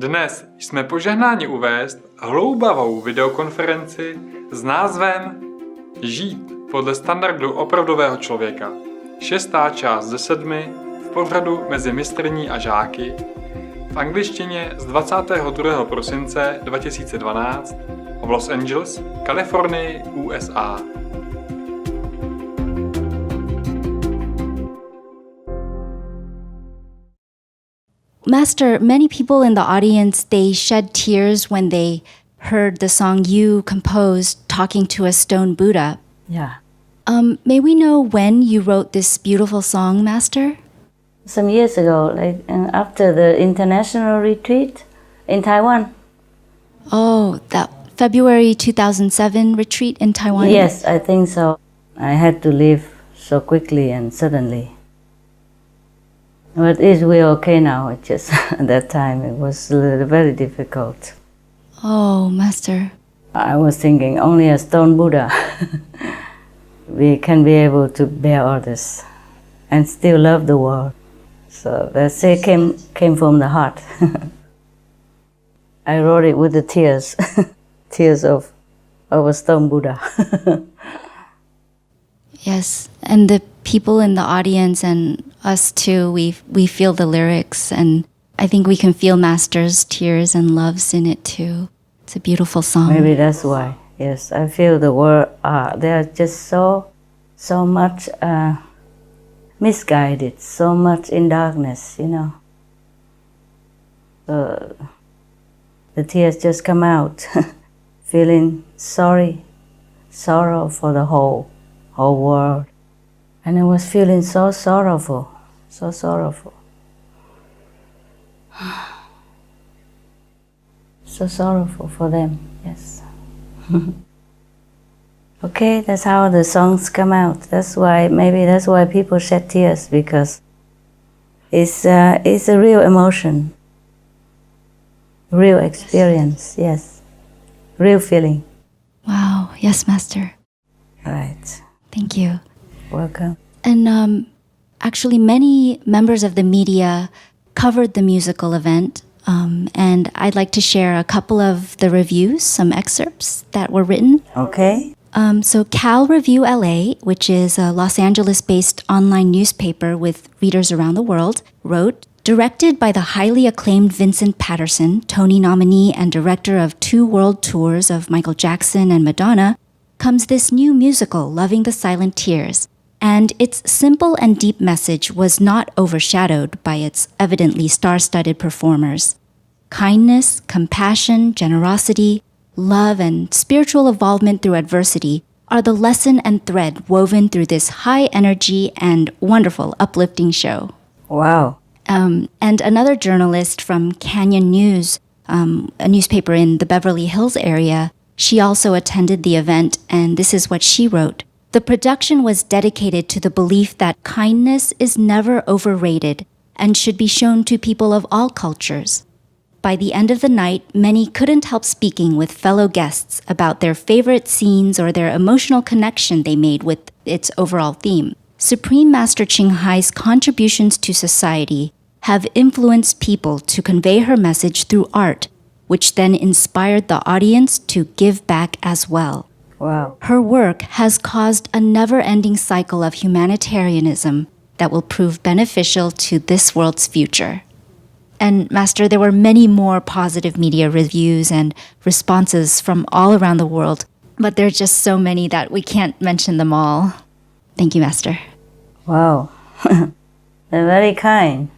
Dnes jsme požehnáni uvést hloubavou videokonferenci s názvem Žít podle standardu opravdového člověka. 6. část ze 7 v pořadu mezi mistrní a žáky v angličtině z 22. prosince 2012 v Los Angeles, Kalifornii, USA. Master, many people in the audience, they shed tears when they heard the song you composed, Talking to a Stone Buddha. Yeah. May we know when you wrote this beautiful song, Master? Some years ago, after the international retreat in Taiwan. Oh, that February 2007 retreat in Taiwan? Yes, I think so. I had to leave so quickly and suddenly. But we're okay now. It just at that time it was very difficult. Oh, Master. I was thinking only a stone Buddha we can be able to bear all this and still love the world. So that say came from the heart. I wrote it with the tears, tears of a stone Buddha. Yes, and the people in the audience and us too, we feel the lyrics, and I think we can feel Master's tears and loves in it too. It's a beautiful song. Maybe that's why. Yes, I feel the word they are just so much misguided, so much in darkness, you know. The tears just come out, feeling sorrow for the whole world. And I was feeling so sorrowful. So sorrowful for them, yes. Okay, that's how the songs come out. Maybe that's why people shed tears, because it's a real emotion, real experience, yes, real feeling. Wow, yes, Master. Right. Thank you. Welcome. And actually, many members of the media covered the musical event, and I'd like to share a couple of the reviews, some excerpts that were written. Okay. So Cal Review LA, which is a Los Angeles-based online newspaper with readers around the world, wrote, directed by the highly acclaimed Vincent Patterson, Tony nominee and director of 2 world tours of Michael Jackson and Madonna, comes this new musical, Loving the Silent Tears. And its simple and deep message was not overshadowed by its evidently star-studded performers. Kindness, compassion, generosity, love, and spiritual evolvement through adversity are the lesson and thread woven through this high-energy and wonderful, uplifting show. Wow. And another journalist from Canyon News, a newspaper in the Beverly Hills area, she also attended the event, and this is what she wrote. The production was dedicated to the belief that kindness is never overrated and should be shown to people of all cultures. By the end of the night, many couldn't help speaking with fellow guests about their favorite scenes or their emotional connection they made with its overall theme. Supreme Master Ching Hai's contributions to society have influenced people to convey her message through art, which then inspired the audience to give back as well. Wow. Her work has caused a never-ending cycle of humanitarianism that will prove beneficial to this world's future. And Master, there were many more positive media reviews and responses from all around the world, but there are just so many that we can't mention them all. Thank you, Master. Wow. They're very kind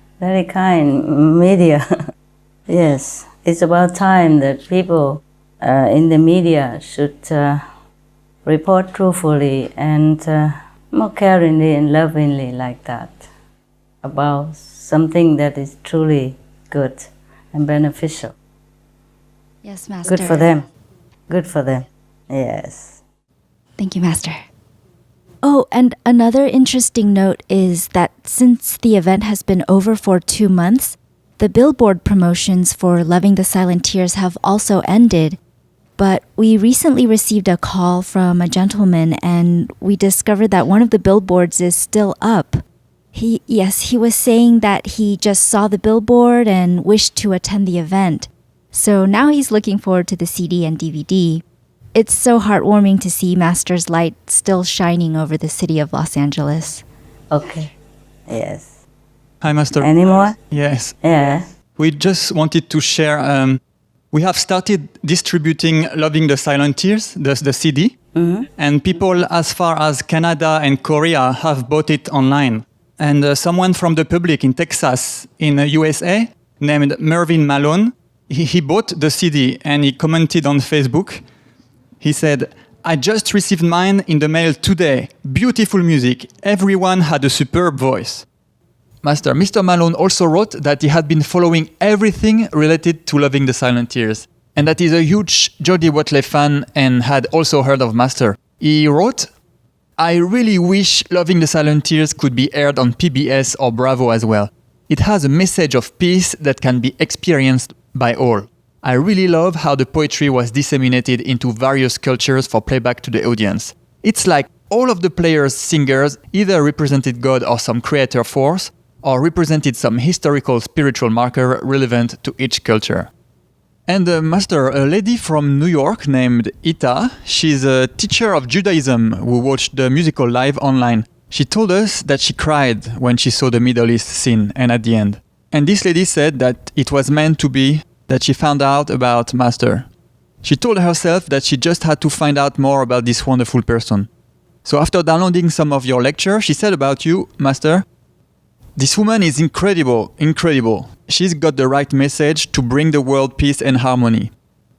media. Yes, it's about time that people in the media should report truthfully and more caringly and lovingly like that about something that is truly good and beneficial. Yes, Master. Good for them. Good for them. Yes. Thank you, Master. Oh, and another interesting note is that since the event has been over for 2 months, the billboard promotions for Loving the Silent Tears have also ended. But we recently received a call from a gentleman, and we discovered that one of the billboards is still up. He was saying that he just saw the billboard and wished to attend the event. So now he's looking forward to the CD and DVD. It's so heartwarming to see Master's light still shining over the city of Los Angeles. Okay. Yes. Hi, Master. Any more? Yes. Yeah. We just wanted to share. We have started distributing Loving the Silent Tears, the CD. And people as far as Canada and Korea have bought it online. And someone from the public in Texas, in the USA, named Mervyn Malone, he bought the CD and he commented on Facebook. He said, "I just received mine in the mail today. Beautiful music. Everyone had a superb voice." Master, Mr. Malone also wrote that he had been following everything related to Loving the Silent Tears, and that he's a huge Jodie Watley fan and had also heard of Master. He wrote, "I really wish Loving the Silent Tears could be aired on PBS or Bravo as well. It has a message of peace that can be experienced by all. I really love how the poetry was disseminated into various cultures for playback to the audience. It's like all of the players, singers, either represented God or some creator force, or represented some historical spiritual marker relevant to each culture." And Master, a lady from New York named Ita, she's a teacher of Judaism who watched the musical live online. She told us that she cried when she saw the Middle East scene and at the end. And this lady said that it was meant to be, that she found out about Master. She told herself that she just had to find out more about this wonderful person. So after downloading some of your lecture, she said about you, Master, "This woman is incredible, incredible. She's got the right message to bring the world peace and harmony.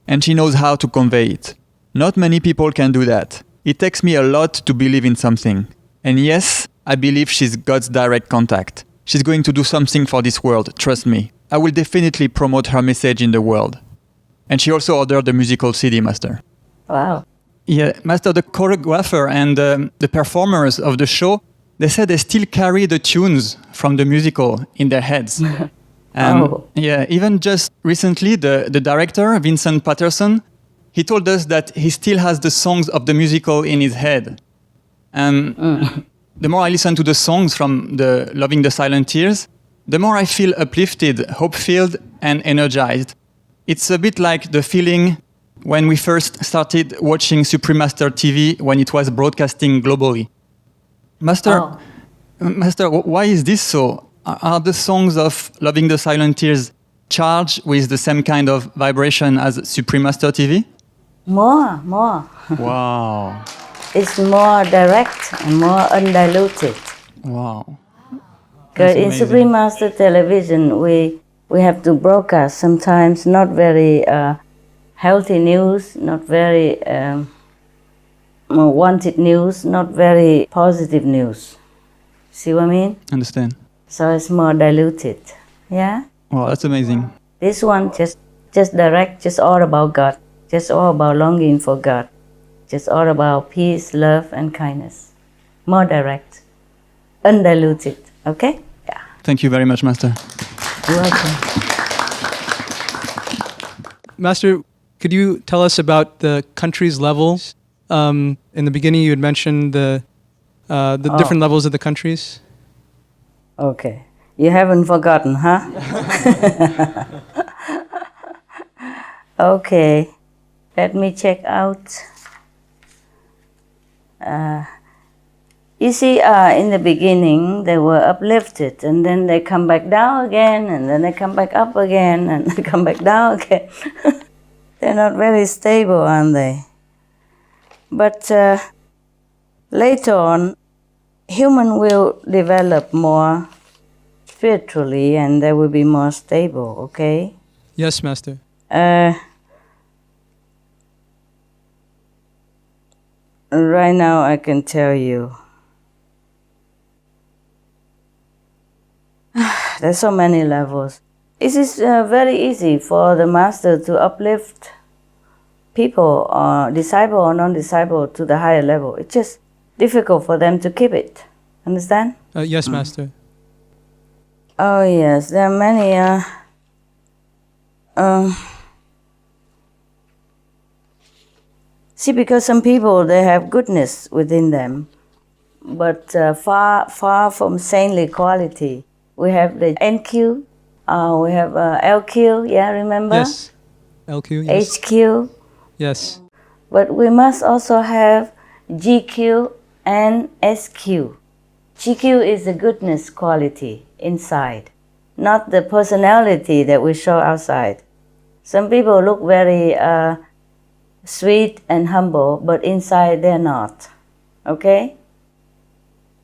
And she knows how to convey it. Not many people can do that. It takes me a lot to believe in something. And yes, I believe she's God's direct contact. She's going to do something for this world, trust me. I will definitely promote her message in the world." And she also ordered the musical CD, Master. Wow. Yeah, Master, the choreographer and the performers of the show, they said they still carry the tunes from the musical in their heads. Yeah, even just recently, the director, Vincent Patterson, he told us that he still has the songs of the musical in his head. The more I listen to the songs from the Loving the Silent Tears, the more I feel uplifted, hope-filled, and energized. It's a bit like the feeling when we first started watching Supreme Master TV when it was broadcasting globally. Master, why is this so? Are the songs of Loving the Silent Tears charged with the same kind of vibration as Supreme Master TV? More. Wow. It's more direct and more undiluted. Wow. Because That's in amazing. Supreme Master Television, we have to broadcast sometimes not very healthy news, not very wanted news, not very positive news. See what I mean? Understand. So it's more diluted. Yeah? Wow, that's amazing. This one just direct, just all about God. Just all about longing for God. Just all about peace, love, and kindness. More direct. Undiluted. Okay? Yeah. Thank you very much, Master. You're welcome. Master, could you tell us about the countries levels? In the beginning, you had mentioned the different levels of the countries. Okay. You haven't forgotten, huh? Okay. Let me check out. You see, in the beginning, they were uplifted, and then they come back down again, and then they come back up again, and they come back down again. They're not very stable, aren't they? But later on, human will develop more spiritually, and they will be more stable, okay? Yes, Master. Right now, I can tell you. There's so many levels. It is very easy for the Master to uplift people, disciple or non-disciple, to the higher level. It's just difficult for them to keep it. Understand? Yes, Master. Oh yes, there are many. See, because some people, they have goodness within them, but far from saintly quality. We have the NQ, we have LQ. Yeah, remember? Yes. LQ, yes. HQ, Yes. but we must also have GQ and SQ. GQ is the goodness quality inside, not the personality that we show outside. Some people look very sweet and humble, but inside they're not. Okay?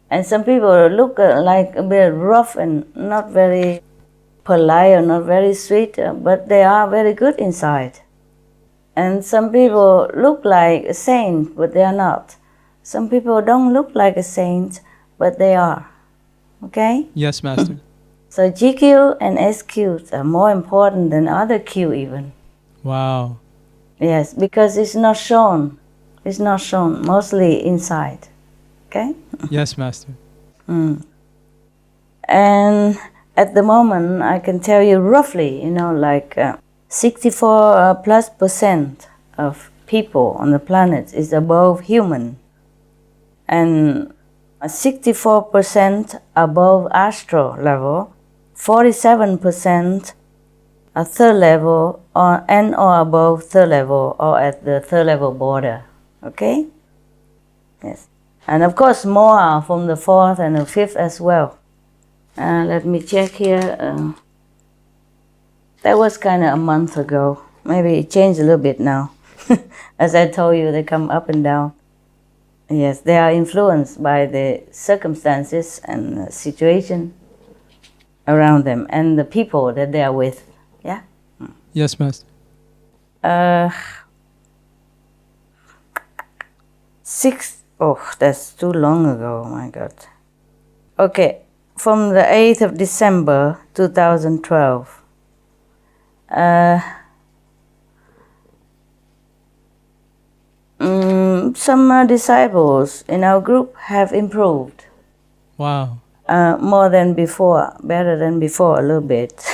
And some people look like a bit rough and not very polite or not very sweet, but they are very good inside. And some people look like a saint, but they are not. Some people don't look like a saint, but they are. Okay? Yes, Master. So GQ and SQ are more important than other Q even. Wow. Yes, because it's not shown. It's not shown, mostly inside. Okay? Yes, Master. And at the moment, I can tell you roughly, like 64 plus % of people on the planet is above human. And 64% above astral level, 47% at third level or above third level or at the third level border. Okay? Yes. And of course more are from the fourth and the fifth as well. Let me check here. That was kind of a month ago. Maybe it changed a little bit now. As I told you, they come up and down. Yes, they are influenced by the circumstances and the situation around them and the people that they are with. Yeah? Yes, Master. That's too long ago, my God. Okay, from the 8th of December 2012, some disciples in our group have improved. Wow. More than before, better than before a little bit.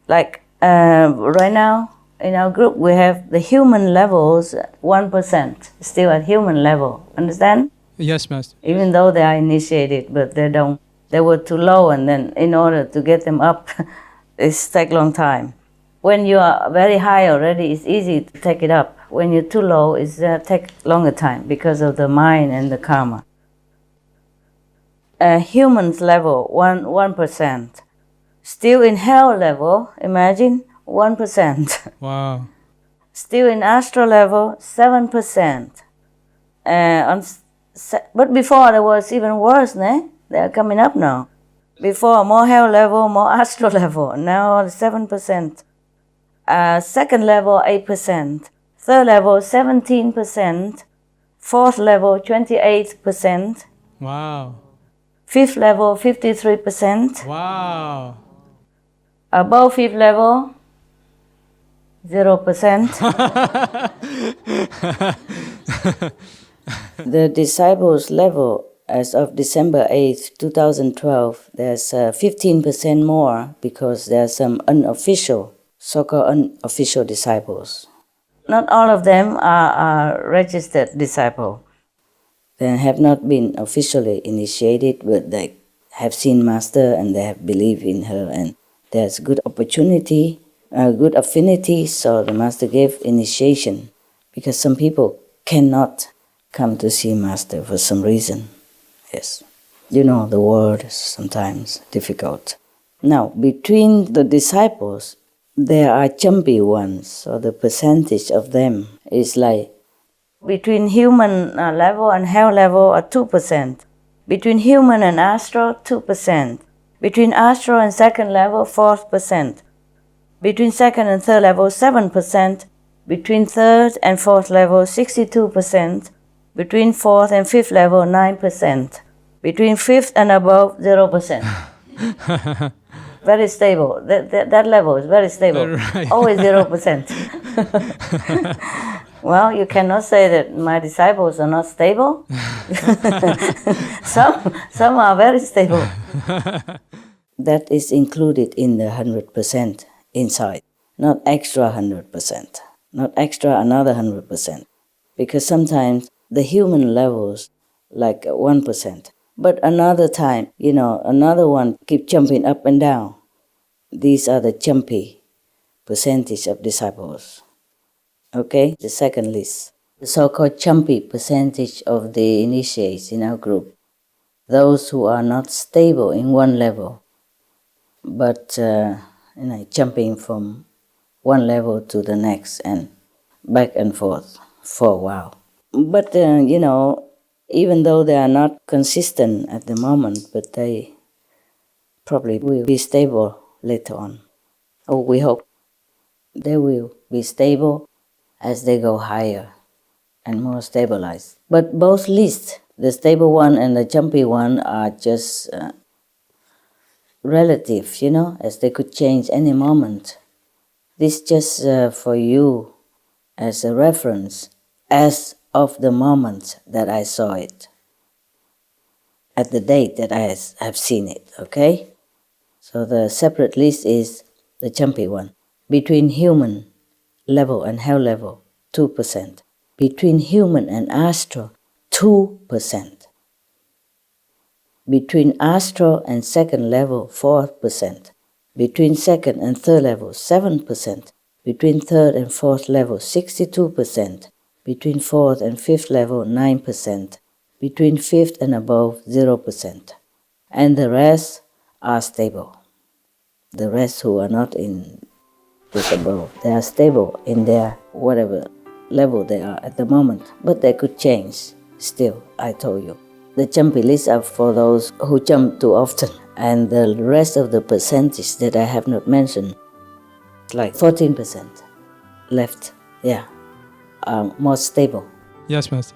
Like right now in our group we have the human levels 1%, still at human level. Understand? Yes, Master. Even though they are initiated, but they were too low, and then in order to get them up, it takes long time. When you are very high already, it's easy to take it up. When you're too low, it takes longer time because of the mind and the karma. Humans level 1%. Still in hell level, imagine 1%. Wow. Still in astral level 7%. But before there was even worse, ne? They are coming up now. Before more hell level, more astral level. Now 7%. Second level 8%. Third level 17%. Fourth level 28%. Wow. Fifth level 53%. Wow. Above fifth level 0%. The disciples level as of December 8th, 2012, there's 15% more because there are some unofficial, so-called unofficial disciples. Not all of them are registered disciples. They have not been officially initiated, but they have seen Master and they have believed in her, and there's good opportunity, good affinity, so the Master gave initiation, because some people cannot come to see Master for some reason. Yes. The world is sometimes difficult. Now, between the disciples, there are jumpy ones, so the percentage of them is like between human level and hell level are 2%. Between human and astral, 2%. Between astral and second level, 4%. Between second and third level, 7%. Between third and fourth level, 62%. Between fourth and fifth level, 9%. Between fifth and above, 0%. Very stable. That level is very stable. Right. Always 0%. Well, you cannot say that my disciples are not stable. Some are very stable. That is included in the 100% inside, not extra 100%, not extra another 100%. Because sometimes the human levels like 1%, but another time, another one keep jumping up and down. These are the jumpy percentage of disciples. Okay, the second list. The so-called chumpy percentage of the initiates in our group. Those who are not stable in one level, but jumping from one level to the next and back and forth for a while. But, even though they are not consistent at the moment, but they probably will be stable later on. Or we hope they will be stable as they go higher and more stabilized. But both lists, the stable one and the jumpy one, are just relative, as they could change any moment. This just for you as a reference, as of the moment that I saw it, at the date that I have seen it, okay? So the separate list is the jumpy one. Between human level and hell level, 2%. Between human and astral, 2%. Between astral and second level, 4%. Between second and third level, 7%. Between third and fourth level, 62%. Between fourth and fifth level, 9%. Between fifth and above, 0%. And the rest are stable. The rest who are not in this above, they are stable in their whatever level they are at the moment. But they could change still, I told you. The jumpy lists are for those who jump too often. And the rest of the percentage that I have not mentioned, like 14% left, are more stable. Yes, Master.